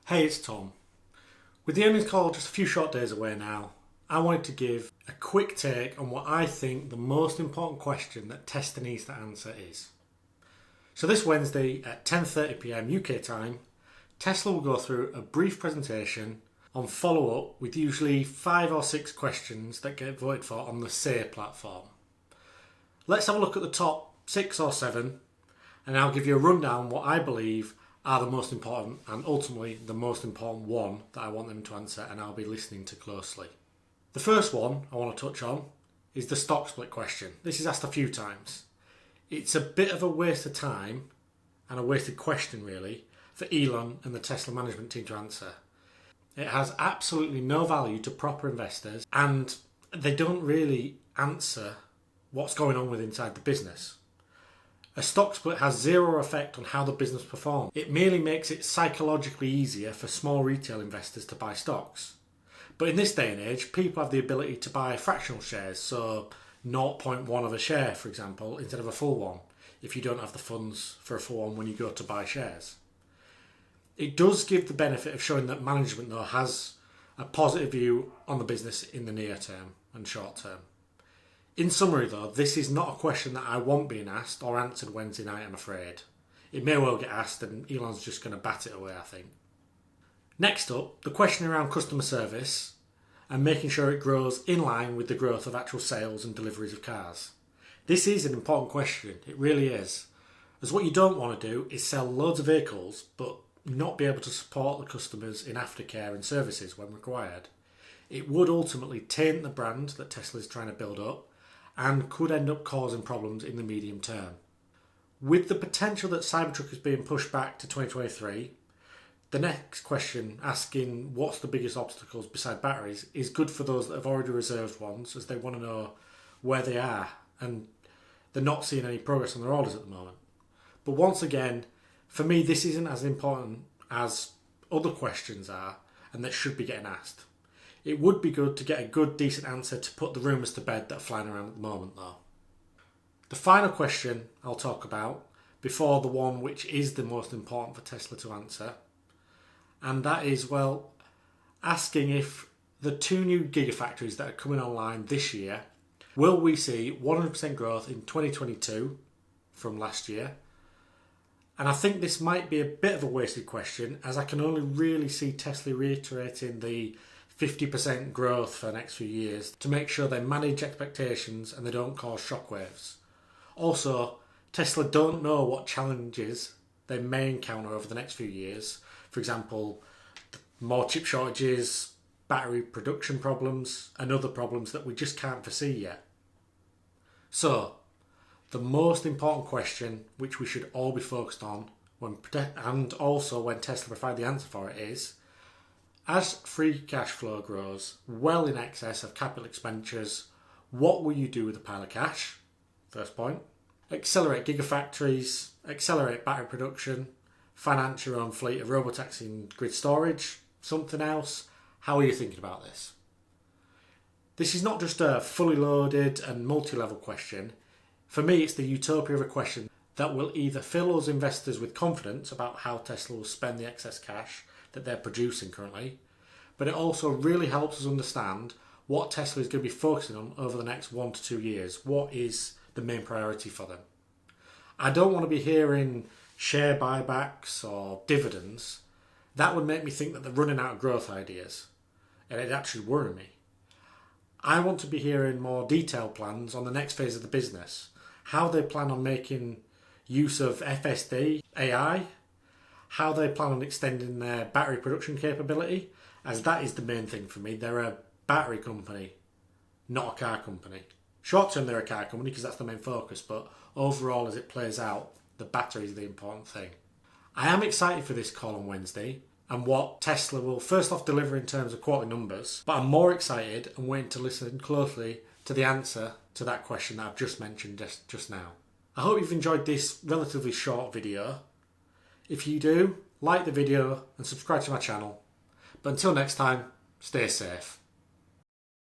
Hey, it's Tom. With the earnings call just a few short days away now, I wanted to give a quick take on what I think the most important question that Tesla needs to answer is. So this Wednesday at 10:30 PM UK time, Tesla will go through a brief presentation on follow-up with usually 5 or 6 questions that get voted for on the Say platform. Let's have a look at the top 6 or 7 and I'll give you a rundown what I believe are the most important and ultimately the most important one that I want them to answer and I'll be listening to closely. The first one I want to touch on is the stock split question. This is asked a few times. It's a bit of a waste of time and a wasted question really for Elon and the Tesla management team to answer. It has absolutely no value to proper investors and they don't really answer what's going on with inside the business. A stock split has zero effect on how the business performs. It merely makes it psychologically easier for small retail investors to buy stocks. But in this day and age, people have the ability to buy fractional shares, so 0.1 of a share, for example, instead of a full one, if you don't have the funds for a full one when you go to buy shares. It does give the benefit of showing that management, though, has a positive view on the business in the near term and short term. In summary though, this is not a question that I want being asked or answered Wednesday night, I'm afraid. It may well get asked and Elon's just going to bat it away, I think. Next up, the question around customer service and making sure it grows in line with the growth of actual sales and deliveries of cars. This is an important question, it really is. As what you don't want to do is sell loads of vehicles but not be able to support the customers in aftercare and services when required. It would ultimately taint the brand that Tesla is trying to build up and could end up causing problems in the medium term. With the potential that Cybertruck is being pushed back to 2023, the next question asking what's the biggest obstacles beside batteries is good for those that have already reserved ones as they want to know where they are and they're not seeing any progress on their orders at the moment. But once again, for me this isn't as important as other questions are and that should be getting asked. It would be good to get a good, decent answer to put the rumours to bed that are flying around at the moment though. The final question I'll talk about before the one which is the most important for Tesla to answer, and that is, asking if the 2 new Giga Factories that are coming online this year, will we see 100% growth in 2022 from last year? And I think this might be a bit of a wasted question as I can only really see Tesla reiterating the 50% growth for the next few years to make sure they manage expectations and they don't cause shockwaves. Also, Tesla don't know what challenges they may encounter over the next few years. For example, more chip shortages, battery production problems, and other problems that we just can't foresee yet. So, the most important question which we should all be focused on and also when Tesla provide the answer for it is, as free cash flow grows well in excess of capital expenditures, what will you do with the pile of cash? First point. Accelerate gigafactories, accelerate battery production, finance your own fleet of robotaxi and grid storage, something else? How are you thinking about this? This is not just a fully loaded and multi-level question. For me, it's the utopia of a question that will either fill us investors with confidence about how Tesla will spend the excess cash that they're producing currently, but it also really helps us understand what Tesla is going to be focusing on over the next 1 to 2 years. What is the main priority for them? I don't want to be hearing share buybacks or dividends. That would make me think that they're running out of growth ideas, and it'd actually worry me. I want to be hearing more detailed plans on the next phase of the business, how they plan on making use of FSD, AI, how they plan on extending their battery production capability, as that is the main thing for me. They're a battery company, not a car company. Short term they're a car company because that's the main focus, but overall as it plays out, the battery is the important thing. I am excited for this call on Wednesday and what Tesla will first off deliver in terms of quarterly numbers, but I'm more excited and waiting to listen closely to the answer to that question that I've just mentioned just now. I hope you've enjoyed this relatively short video. If you do, like the video and subscribe to my channel. But until next time, stay safe.